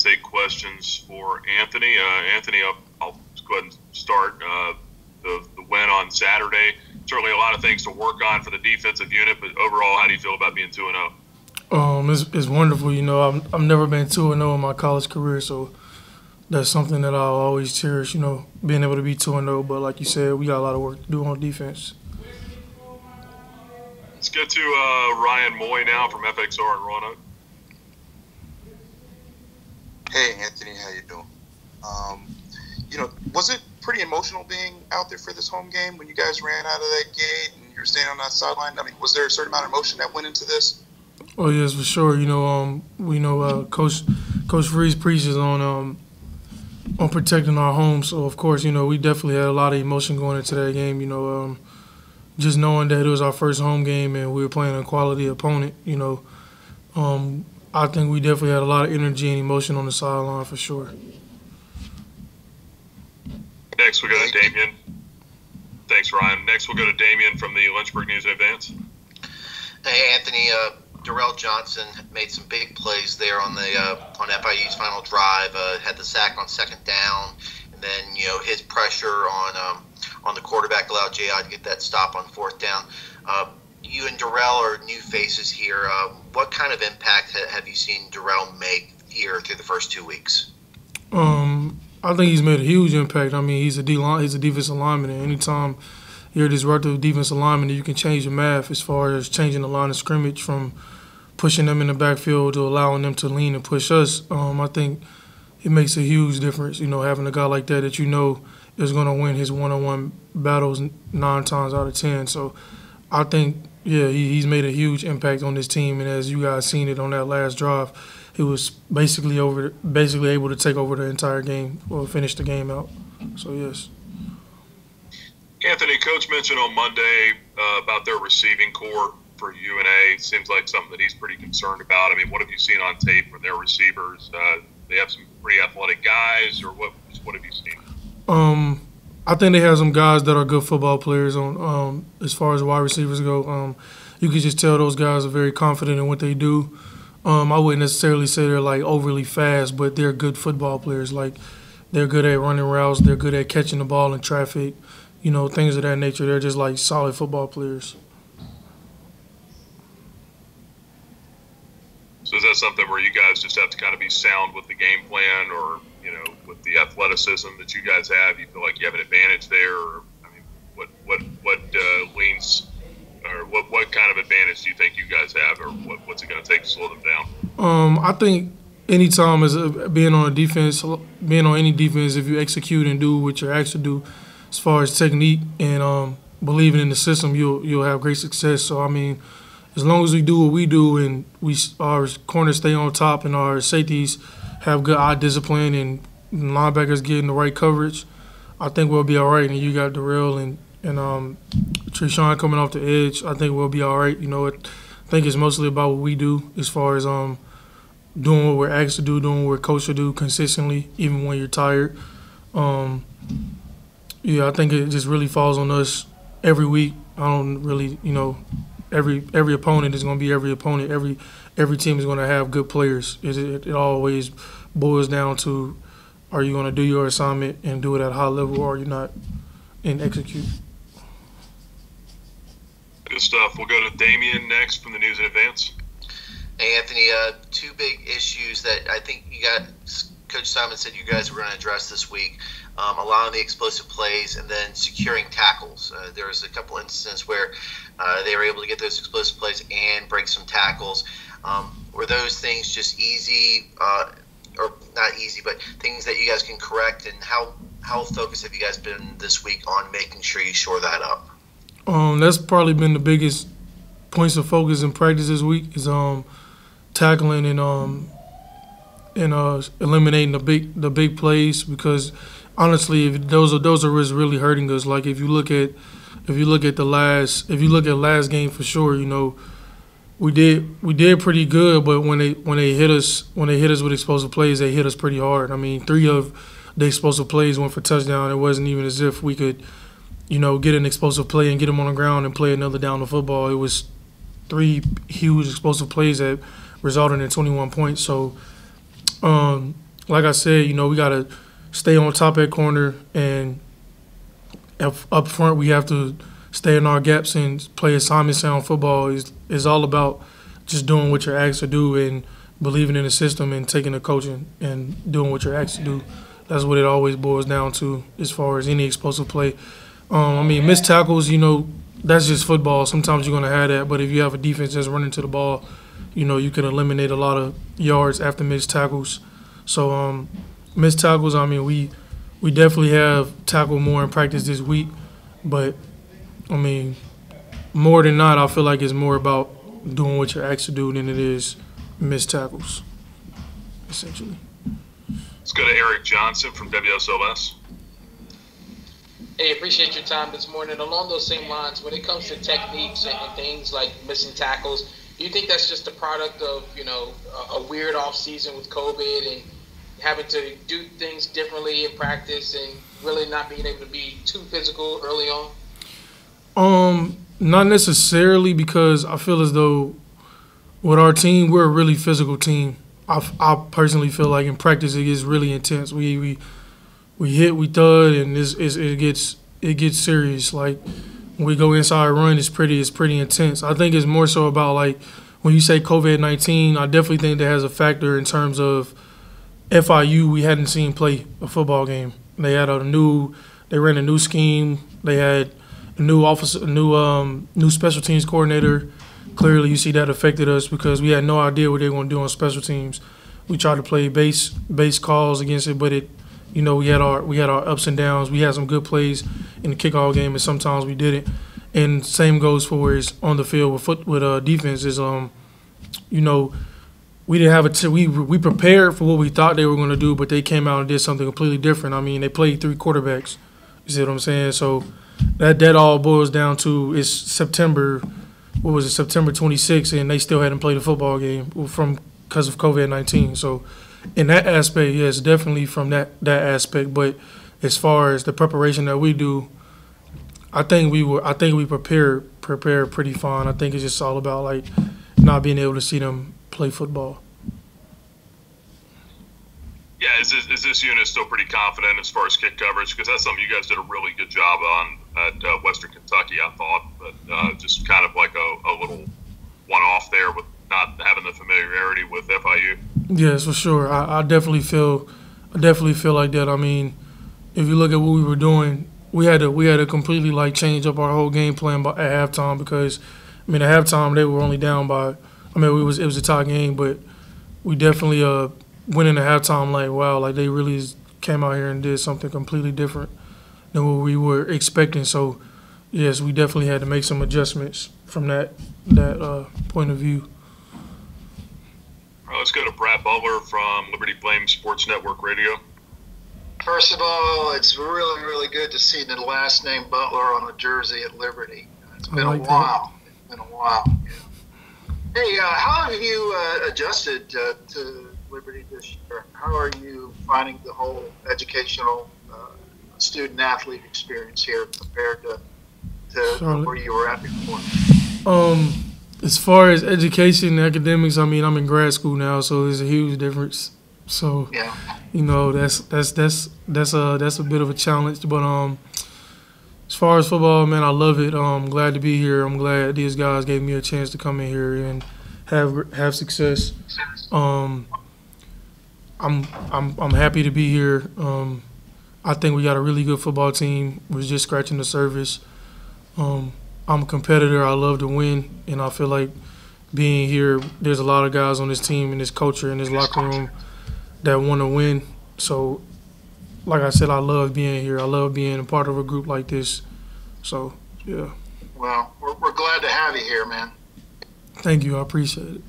take questions for Anthony. Anthony, I'll go ahead and start. The win on Saturday, certainly a lot of things to work on for the defensive unit, but overall, how do you feel about being 2-0? It's wonderful. You know, I've never been 2-0 in my college career, so that's something that I'll always cherish. You know, being able to be 2-0. But like you said, we got a lot of work to do on defense. Let's get to Ryan Moy now from FXR in Roanoke. Hey, Anthony, how you doing? Was it pretty emotional being out there for this home game when you guys ran out of that gate and you were standing on that sideline? I mean, was there a certain amount of emotion that went into this? Oh yes, for sure. You know, Coach Freeze preaches on protecting our home. So of course, you know, we definitely had a lot of emotion going into that game. You know, just knowing that it was our first home game and we were playing a quality opponent. You know, I think we definitely had a lot of energy and emotion on the sideline for sure. Next, we go to Damien. Thanks, Ryan. Next, we'll go to Damien from the Lynchburg News and Advance. Hey, Anthony. Darrell Johnson made some big plays there on FIU's final drive. Had the sack on second down, and then his pressure on the quarterback allowed J.I. to get that stop on fourth down. You and Darrell are new faces here. What kind of impact have you seen Darrell make here through the first 2 weeks? I think he's made a huge impact. I mean, he's a defensive lineman, and anytime you're a disruptive defensive lineman, you can change the math as far as changing the line of scrimmage from pushing them in the backfield to allowing them to lean and push us. I think it makes a huge difference, you know, having a guy like that you know is going to win his one-on-one battles 9 times out of 10. So I think, yeah, he's made a huge impact on this team, and as you guys seen it on that last drive, he was basically able to take over the entire game or finish the game out. So, yes. Anthony, Coach mentioned on Monday about their receiving core for UNA. It seems like something that he's pretty concerned about. I mean, what have you seen on tape from their receivers? They have some pretty athletic guys, or what have you seen? I think they have some guys that are good football players on as far as wide receivers go. You can just tell those guys are very confident in what they do. I wouldn't necessarily say they're like overly fast, but they're good football players. Like, they're good at running routes, they're good at catching the ball in traffic, you know, things of that nature. They're just like solid football players. So is that something where you guys just have to kind of be sound with the game plan, or, you know, with the athleticism that you guys have, you feel like you have an advantage there? Or, I mean, what leans, or what kind of advantage do you think you guys have, or what's it going to take to slow them down? I think anytime as being on any defense, if you execute and do what you're asked to do, as far as technique and believing in the system, you'll have great success. So I mean, as long as we do what we do and our corners stay on top and our safeties have good eye discipline and linebackers getting the right coverage, I think we'll be all right. And you got Darrell and Treshawn coming off the edge. I think we'll be all right. You know, I think it's mostly about what we do as far as doing what we're asked to do, doing what we're coached to do consistently, even when you're tired. Yeah, I think it just really falls on us every week. I don't really, you know, every opponent is going to be every opponent. Every team is going to have good players. It always boils down to, are you going to do your assignment and do it at a high level, or are you not, and execute. Good stuff. We'll go to Damien next from the News in Advance. Hey, Anthony, 2 big issues that I think Coach Simon said you guys were going to address this week. Allowing the explosive plays and then securing tackles. There was a couple instances where they were able to get those explosive plays and break some tackles. Were those things just easy, or not easy, but things that you guys can correct? And how focused have you guys been this week on making sure you shore that up? That's probably been the biggest points of focus in practice this week is tackling and eliminating the big plays, because honestly, if those are really hurting us. Like if you look at last game for sure, you know, we did pretty good, but when they hit us with explosive plays, they hit us pretty hard. I mean, 3 of the explosive plays went for touchdown. It wasn't even as if we could, you know, get an explosive play and get them on the ground and play another down the football. It was 3 huge explosive plays that resulted in 21 points. So like I said, we got to stay on top at corner, and up front we have to stay in our gaps and play assignment sound football. Is all about just doing what you're asked to do and believing in the system and taking the coaching and doing what you're asked to do. That's what it always boils down to as far as any explosive play. Missed tackles, that's just football. Sometimes you're going to have that, but if you have a defense that's running to the ball, you can eliminate a lot of yards after missed tackles. So missed tackles, we definitely have tackled more in practice this week, but more than not, I feel like it's more about doing what you're asked to do than it is missed tackles, essentially. Let's go to Eric Johnson from WSLS. Hey, appreciate your time this morning. Along those same lines, when it comes to techniques and things like missing tackles, do you think that's just a product of, a weird off season with COVID and having to do things differently in practice and really not being able to be too physical early on? Not necessarily, because I feel as though with our team, we're a really physical team. I personally feel like in practice it gets really intense. We hit, we thud, and it gets serious. Like when we go inside run, it's pretty intense. I think it's more so about, like, when you say COVID-19, I definitely think that has a factor in terms of FIU. We hadn't seen play a football game. They ran a new scheme. They had a new officer, new special teams coordinator. Clearly, you see that affected us because we had no idea what they were going to do on special teams. We tried to play base calls against it, but we had our ups and downs. We had some good plays in the kickoff game, and sometimes we didn't. And same goes for where it's on the field with defense. We didn't have we prepared for what we thought they were going to do, but they came out and did something completely different. They played 3 quarterbacks. You see what I'm saying? So that all boils down to it's September. What was it, September 26th, and they still hadn't played a football game because of COVID-19. So in that aspect, yes, definitely from that aspect. But as far as the preparation that we do, I think we prepared pretty fine. I think it's just all about, like, not being able to see them play football. Yeah, is this unit still pretty confident as far as kick coverage? Because that's something you guys did a really good job on at Western Kentucky, I thought. But just kind of like a little one-off there with not having the familiarity with FIU. Yes, for sure. I definitely feel like that. If you look at what we were doing, we had to completely, like, change up our whole game plan at halftime because, at halftime they were only down by. It was a tie game, but we definitely went into halftime like, wow, like they really came out here and did something completely different than what we were expecting. So, yes, we definitely had to make some adjustments from that point of view. All right, let's go to Brad Butler from Liberty Flame Sports Network Radio. First of all, it's really, really good to see the last name Butler on a jersey at Liberty. It's been a while. It's been a while. Yeah. Hey, how have you adjusted to Liberty this year? How are you finding the whole educational student-athlete experience here compared to where you were at before? As far as education and academics, I'm in grad school now, so there's a huge difference. So, yeah. That's a bit of a challenge. But as far as football, man, I love it. I'm glad to be here. I'm glad these guys gave me a chance to come in here and have success. I'm happy to be here. I think we got a really good football team. We're just scratching the surface. I'm a competitor. I love to win, and I feel like being here, there's a lot of guys on this team and this culture and this locker room that want to win. So, like I said, I love being here. I love being a part of a group like this. So, yeah. Well, we're glad to have you here, man. Thank you. I appreciate it.